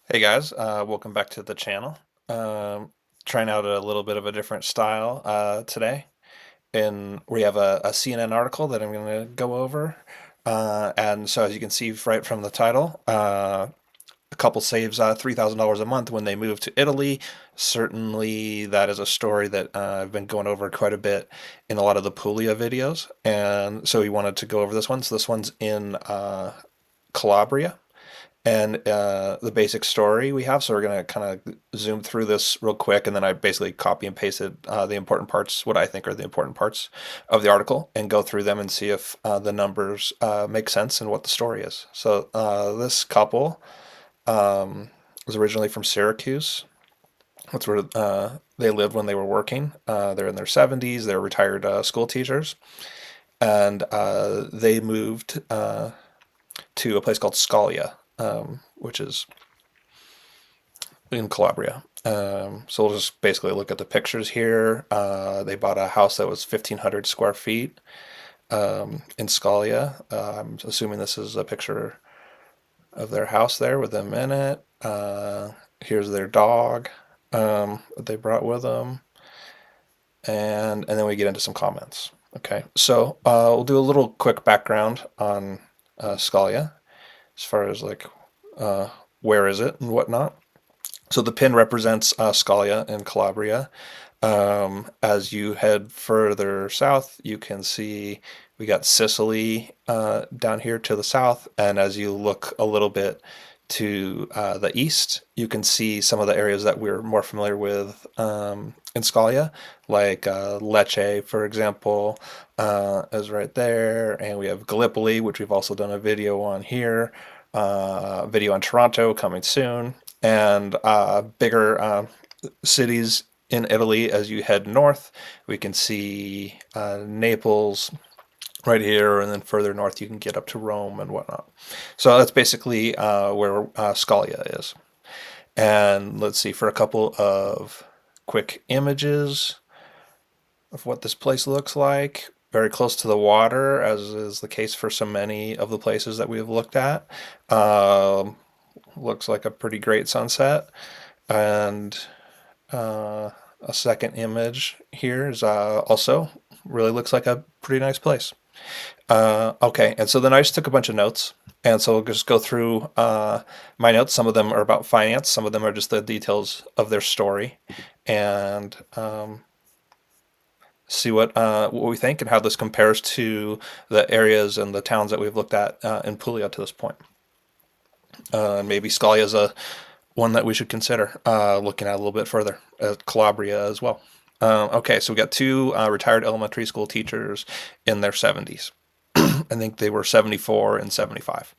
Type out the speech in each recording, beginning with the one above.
Hey guys, welcome back to the channel. Um, Trying out a little bit of a different style today. And we have a CNN article that I'm going to go over. And so, as you can see right from the title, a couple saves $3,000 a month when they move to Italy. Certainly, that is a story that I've been going over quite a bit in a lot of the Puglia videos. And so, we wanted to go over this one. So, this one's in Calabria and the basic story we have. So we're going to kind of zoom through this real quick, and then I basically copy and pasted the important parts, what I think are the important parts of the article, and go through them and see if the numbers make sense and what the story is. So this couple was originally from Syracuse. That's where they lived when they were working. They're in their 70s. They're retired school teachers, and they moved to a place called Scalia, which is in Calabria. So we'll just basically look at the pictures here. They bought a house that was 1,500 square feet in Scalia. I'm assuming this is a picture of their house there with them in it. Here's their dog that they brought with them, and then we get into some comments. Okay, so we'll do a little quick background on Scalia as far as like uh, where is it and whatnot. So the pin represents Scalia in Calabria. As you head further south, you can see we got Sicily down here to the south, and as you look a little bit to the east, you can see some of the areas that we're more familiar with in Scalia, like Lecce, for example, is right there, and we have Gallipoli, which we've also done a video on here, video on Toronto coming soon, and bigger cities in Italy as you head north. We can see Naples right here, and then further north you can get up to Rome and whatnot. So that's basically where Scalia is. And let's see, for a couple of quick images of what this place looks like. Very close to the water, as is the case for so many of the places that we've looked at. Um, Looks like a pretty great sunset. And a second image here is also really looks like a pretty nice place. Okay, and so then I just took a bunch of notes, and so we'll just go through my notes. Some of them are about finance, some of them are just the details of their story, and see what we think and how this compares to the areas and the towns that we've looked at in Puglia to this point. And maybe Scalia is a one that we should consider looking at a little bit further, Calabria as well. Okay, so we got two retired elementary school teachers in their 70s. I think they were 74 and 75.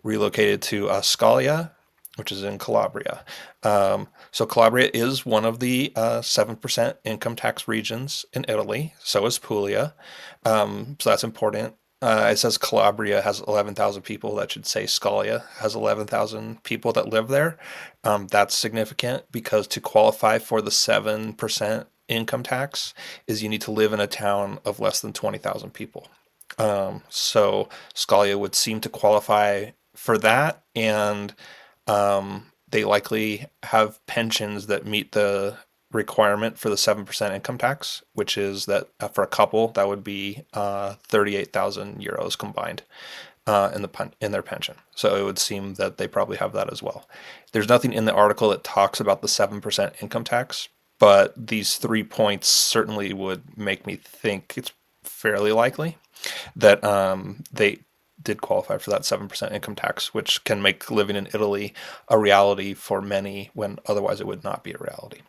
Relocated to Scalia, which is in Calabria. So Calabria is one of the 7% income tax regions in Italy. So is Puglia. So that's important. It says Calabria has 11,000 people. That should say Scalia has 11,000 people that live there. That's significant because to qualify for the 7% income tax is you need to live in a town of less than 20,000 people. So Scalia would seem to qualify for that, and they likely have pensions that meet the requirement for the 7% income tax, which is that for a couple, that would be 38,000 euros combined in their pension. So it would seem that they probably have that as well. There's nothing in the article that talks about the 7% income tax, but these 3 points certainly would make me think it's fairly likely that they did qualify for that 7% income tax, which can make living in Italy a reality for many when otherwise it would not be a reality.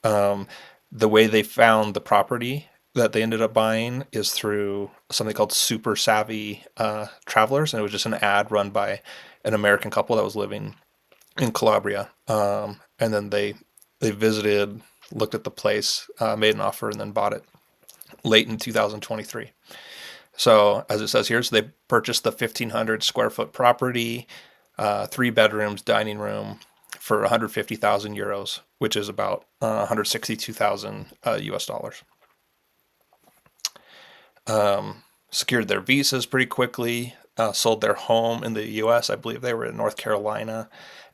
Um, the way they found the property that they ended up buying is through something called Super Savvy Travelers, and it was just an ad run by an American couple that was living in Calabria. And then they visited, looked at the place, made an offer, and then bought it late in 2023. So, as it says here, so they purchased the 1,500 square foot property, 3 bedrooms, dining room for 150,000 euros, which is about 162,000 US dollars. Secured their visas pretty quickly. sold their home in the U.S. I believe they were in North Carolina,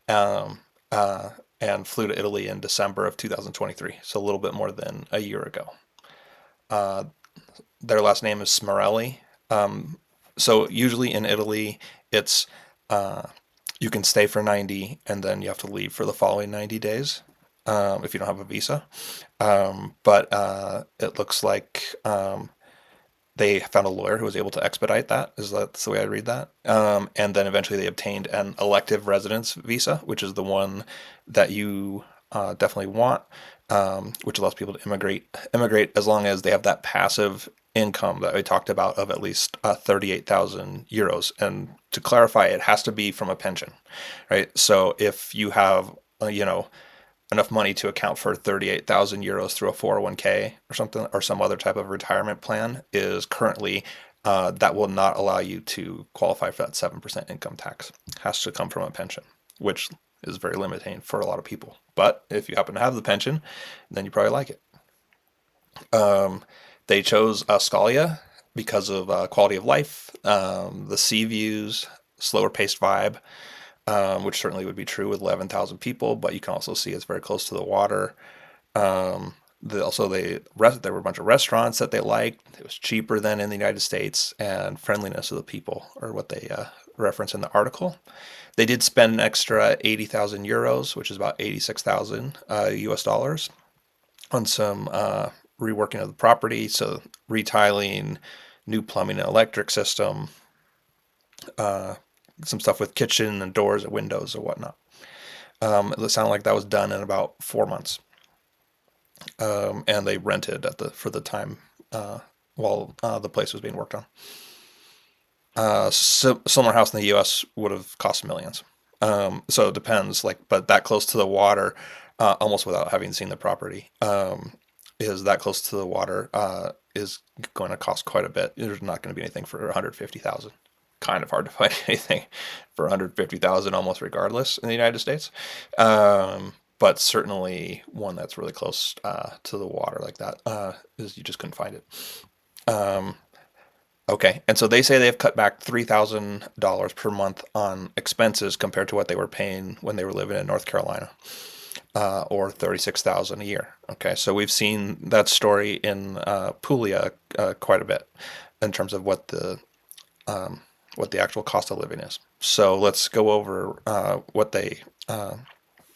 um, uh, and flew to Italy in December of 2023, so a little bit more than a year ago. Uh, their last name is Smarelli. Um, so usually in Italy, it's uh, you can stay for 90 and then you have to leave for the following 90 days if you don't have a visa. But it looks like they found a lawyer who was able to expedite that. That's the way I read that. And then eventually they obtained an elective residence visa, which is the one that you definitely want, which allows people to immigrate as long as they have that passive income that we talked about of at least 38,000 euros. And to clarify, it has to be from a pension, right? So if you have, enough money to account for 38,000 euros through a 401k or something, or some other type of retirement plan, is currently that will not allow you to qualify for that 7% income tax. It has to come from a pension, which is very limiting for a lot of people. But if you happen to have the pension, then you probably like it. Um, they chose Scalia because of quality of life, the sea views, slower paced vibe, which certainly would be true with 11,000 people, but you can also see it's very close to the water. Um, there were a bunch of restaurants that they liked. It was cheaper than in the United States, and friendliness of the people are what they reference in the article. They did spend an extra 80,000 euros, which is about 86,000 US dollars, on some reworking of the property, so retiling, new plumbing and electric system, uh, some stuff with kitchen and doors and windows and whatnot. It sounded like that was done in about 4 months, and they rented for the time uh, while the place was being worked on. Similar house in the U.S. would have cost millions. So it depends, but that close to the water, almost without having seen the property, is that close to the water is going to cost quite a bit. There's not going to be anything for 150,000. Kind of hard to find anything for 150,000 almost regardless in the United States. But certainly one that's really close to the water like that is you just couldn't find it. Um, okay, and so they say they've cut back $3,000 per month on expenses compared to what they were paying when they were living in North Carolina, or 36,000 a year. Okay, so we've seen that story in Puglia quite a bit in terms of what the actual cost of living is. So let's go over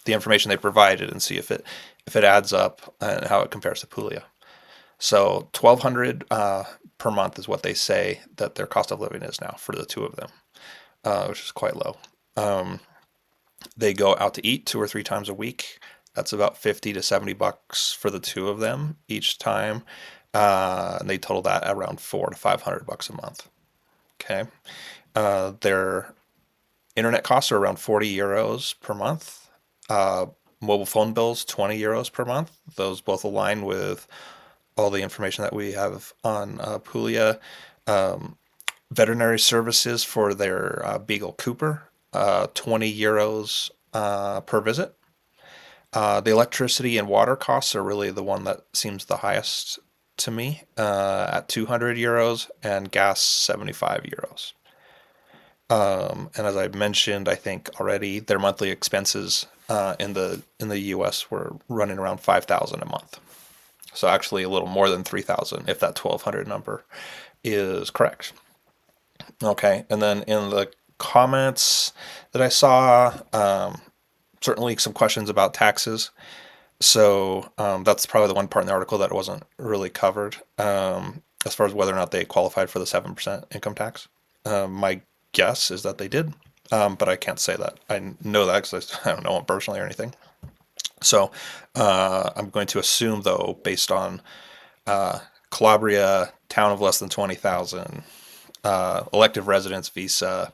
the information they provided and see if it adds up and how it compares to Puglia. So 1,200 per month is what they say that their cost of living is now for the two of them, which is quite low. Um, they go out to eat 2 or 3 times a week. That's about 50 to 70 bucks for the two of them each time, and they total that around 400 to 500 bucks a month. Okay. Their internet costs are around 40 euros per month. Uh, Mobile phone bills, 20 euros per month. Those both align with all the information that we have on Puglia. Um, Veterinary services for their Beagle Cooper, 20 euros per visit. The electricity and water costs are really the one that seems the highest to me, at 200 euros, and gas 75 euros. And as I mentioned, I think already their monthly expenses in the U.S. were running around 5,000 a month. So actually a little more than 3,000 if that 1,200 number is correct. Okay, and then in the comments that I saw, certainly some questions about taxes. So that's probably the one part in the article that wasn't really covered, as far as whether or not they qualified for the 7% income tax. My guess is that they did, but I can't say that. I know that because I don't know them personally or anything. So I'm going to assume, though, based on Calabria, town of less than 20,000, elective residence visa,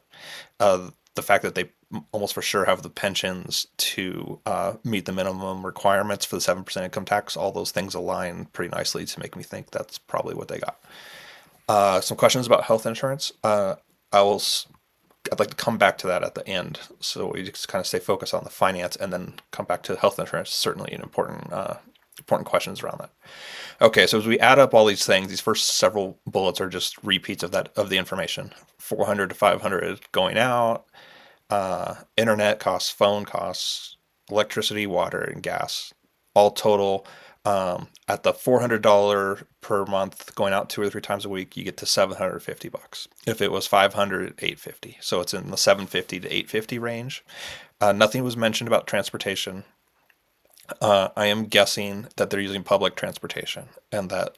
the fact that they almost for sure have the pensions to meet the minimum requirements for the 7% income tax, all those things align pretty nicely to make me think that's probably what they got. Some questions about health insurance. I will. I'd like to come back to that at the end, so we just kind of stay focused on the finance and then come back to health insurance. Certainly an important important questions around that. Okay, so as we add up all these things, these first several bullets are just repeats of that of the information. 400 to 500 going out, internet costs, phone costs, electricity, water, and gas, all total. At the $400 per month going out 2 or 3 times a week, you get to $750. If it was 500, $850. So it's in the 750 to 850 range. Nothing was mentioned about transportation. I am guessing that they're using public transportation and that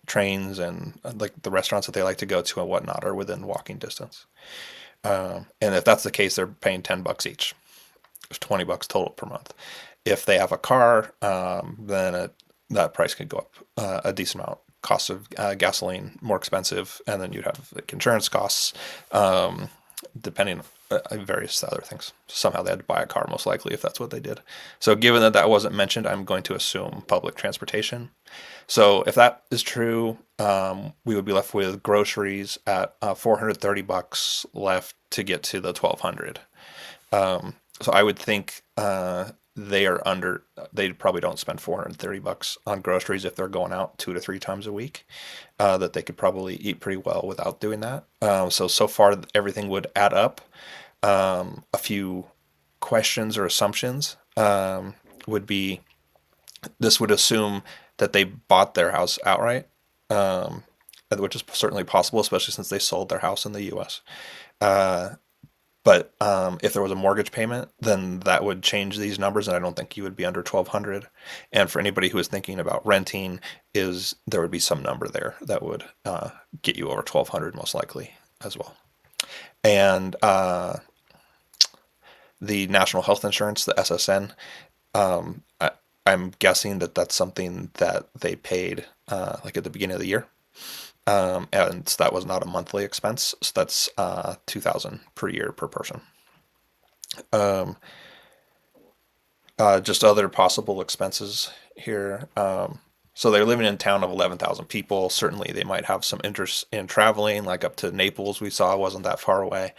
trains and like the restaurants that they like to go to and whatnot are within walking distance. And if that's the case, they're paying $10 each. It's $20 total per month. If they have a car, that price could go up a decent amount. Cost of gasoline more expensive, and then you'd have like insurance costs, depending on various other things. Somehow they had to buy a car, most likely, if that's what they did. So, given that that wasn't mentioned, I'm going to assume public transportation. So, if that is true, we would be left with groceries at $430 left to get to the 1200. So I would think they are under. They probably don't spend $430 on groceries if they're going out 2 to 3 times a week. That they could probably eat pretty well without doing that. So far everything would add up. A few questions or assumptions would be this would assume that they bought their house outright, um, which is certainly possible, especially since they sold their house in the U.S. But if there was a mortgage payment, then that would change these numbers, and I don't think you would be under 1,200. And for anybody who is thinking about renting, is there would be some number there that would get you over 1,200 most likely as well. And the National Health Insurance, the SSN, I'm guessing that that's something that they paid like at the beginning of the year. And so that was not a monthly expense. So that's 2,000 per year per person. Um, just other possible expenses here. So they're living in a town of 11,000 people. Certainly, they might have some interest in traveling, like up to Naples. We saw wasn't that far away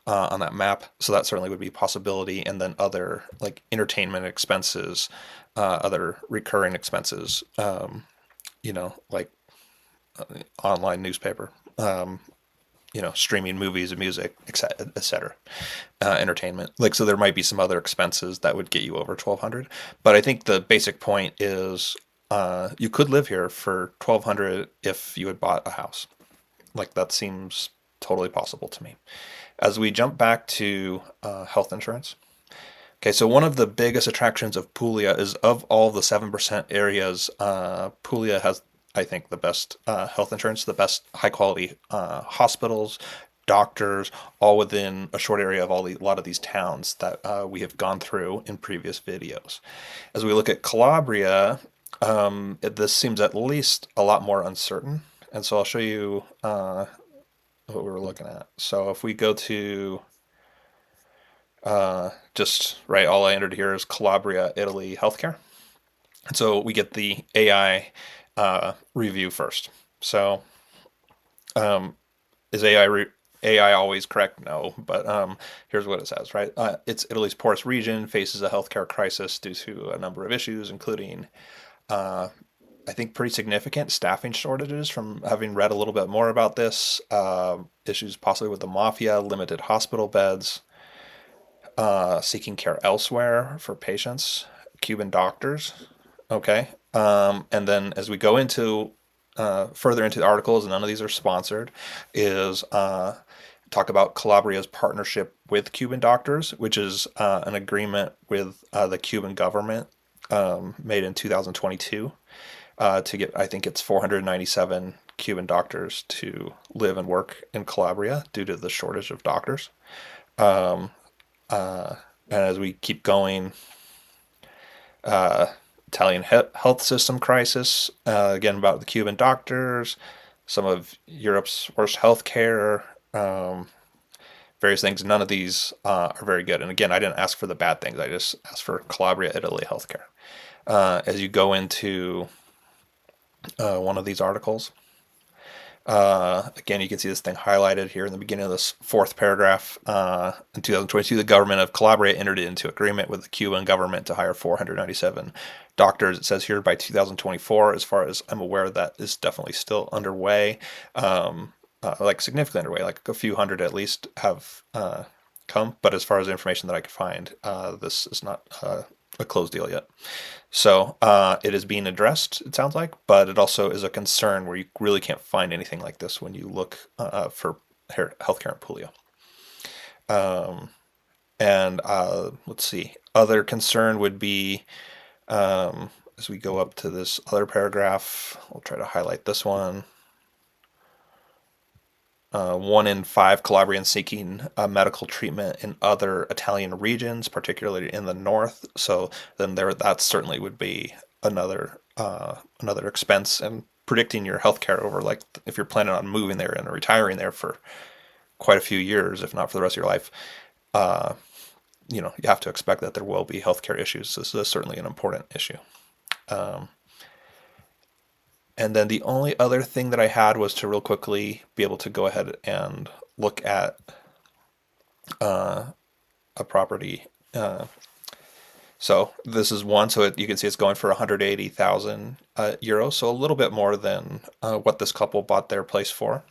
on that map. So that certainly would be a possibility. And then other like entertainment expenses, other recurring expenses. Like online newspaper, streaming movies and music, etc. Entertainment. Like, so there might be some other expenses that would get you over 1,200. But I think the basic point is you could live here for 1,200 if you had bought a house. Like, that seems totally possible to me. As we jump back to health insurance. Okay, so one of the biggest attractions of Puglia is of all the 7% areas, Puglia has, I think, the best health insurance, the best high quality hospitals, doctors, all within a short area of a lot of these towns that we have gone through in previous videos. As we look at Calabria, this seems at least a lot more uncertain. And so I'll show you what we were looking at. So if we go to just right, all I entered here is Calabria, Italy healthcare. And so we get the AI review first. So is AI always correct? No, but here's what it says, right? It's Italy's poorest region, faces a healthcare crisis due to a number of issues, including, I think, pretty significant staffing shortages from having read a little bit more about this, issues possibly with the mafia, limited hospital beds, seeking care elsewhere for patients, Cuban doctors. Okay. And then as we go into further into the articles, and none of these are sponsored, is talk about Calabria's partnership with Cuban doctors, which is an agreement with the Cuban government made in 2022 to get, I think it's 497 Cuban doctors to live and work in Calabria due to the shortage of doctors. Um, and as we keep going, Italian health system crisis, again about the Cuban doctors, some of Europe's worst healthcare, various things. None of these are very good. And again, I didn't ask for the bad things. I just asked for Calabria, Italy healthcare. As you go into one of these articles, again, you can see this thing highlighted here in the beginning of this fourth paragraph. In 2022, the government of Calabria entered into agreement with the Cuban government to hire 497 doctors, it says here by 2024. As far as I'm aware, that is definitely still underway, like significantly underway, like a few hundred at least have come. But as far as the information that I could find, this is not a closed deal yet. So it is being addressed, it sounds like, but it also is a concern where you really can't find anything like this when you look for healthcare in Puglia. Um, and let's see, other concern would be as we go up to this other paragraph, we'll try to highlight this one. 1 in 5 Calabrians seeking medical treatment in other Italian regions, particularly in the north. So then that certainly would be another expense. And predicting your healthcare over, like if you're planning on moving there and retiring there for quite a few years, if not for the rest of your life, uh, you have to expect that there will be healthcare issues. This is certainly an important issue. Um, And then the only other thing that I had was to real quickly be able to go ahead and look at a property. So this is one, so you can see it's going for 180,000 euros, so a little bit more than what this couple bought their place for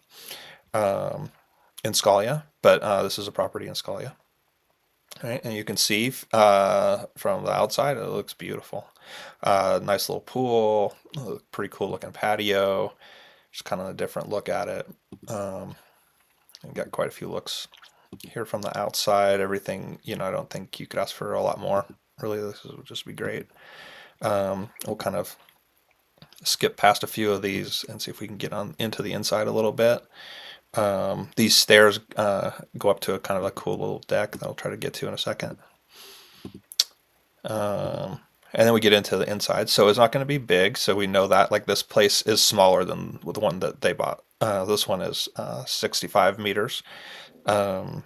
in Scalia. But this is a property in Scalia. All right, and you can see from the outside, it looks beautiful. Nice little pool, pretty cool looking patio. Just kind of a different look at it. And got quite a few looks here from the outside. Everything, I don't think you could ask for a lot more. Really, this would just be great. We'll kind of skip past a few of these and see if we can get on into the inside a little bit. These stairs go up to a kind of a cool little deck that I'll try to get to in a second. And then we get into the inside. So it's not going to be big. So we know that like this place is smaller than the one that they bought. This one is 65 meters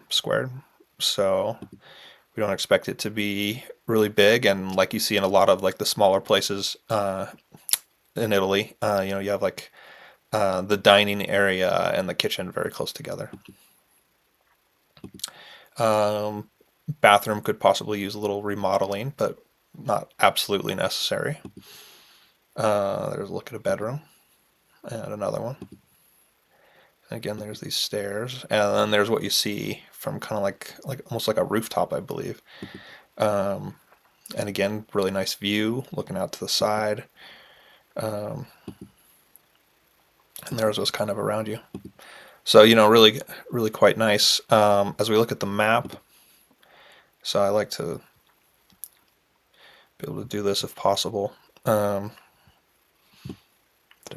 squared. So we don't expect it to be really big. And like you see in a lot of like the smaller places in Italy, you have like the dining area and the kitchen very close together. Bathroom could possibly use a little remodeling, but not absolutely necessary. There's a look at a bedroom and another one. Again, there's these stairs, and then there's what you see from kind of like almost like a rooftop, I believe. And again, really nice view looking out to the side. And there's what's kind of around you. So, really, really quite nice. As we look at the map, so I like to be able to do this if possible. To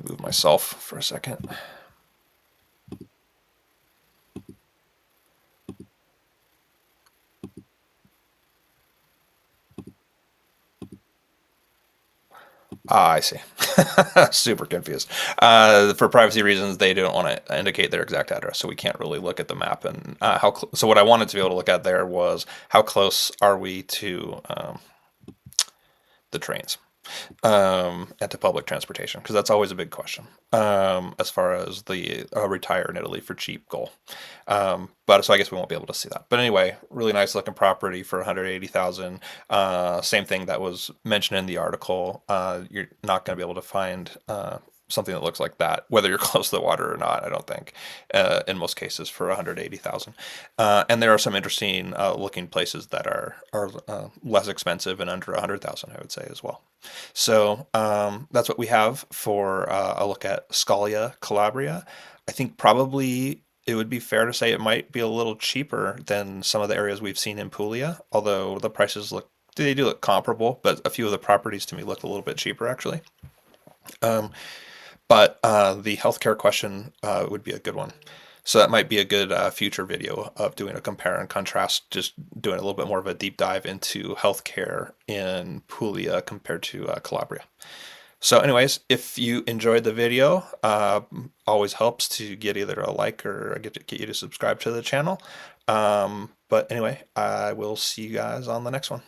move myself for a second. Ah, I see. Super confused. For privacy reasons, they don't want to indicate their exact address, so we can't really look at the map. And so what I wanted to be able to look at there was how close are we to the trains and to public transportation, because that's always a big question as far as the retire in Italy for cheap goal. But so I guess we won't be able to see that. But anyway, really nice looking property for 180,000. Same thing that was mentioned in the article. You're not going to be able to find something that looks like that, whether you're close to the water or not. I don't think, in most cases, for 180,000. And there are some interesting looking places that are less expensive and under 100,000, I would say, as well. So that's what we have for a look at Scalia, Calabria. I think probably it would be fair to say it might be a little cheaper than some of the areas we've seen in Puglia, although the prices they do look comparable, but a few of the properties to me look a little bit cheaper actually. But the healthcare question would be a good one. So that might be a good future video of doing a compare and contrast, just doing a little bit more of a deep dive into healthcare in Puglia compared to Calabria. So anyways, if you enjoyed the video, always helps to get either a like or get you to subscribe to the channel. But anyway, I will see you guys on the next one.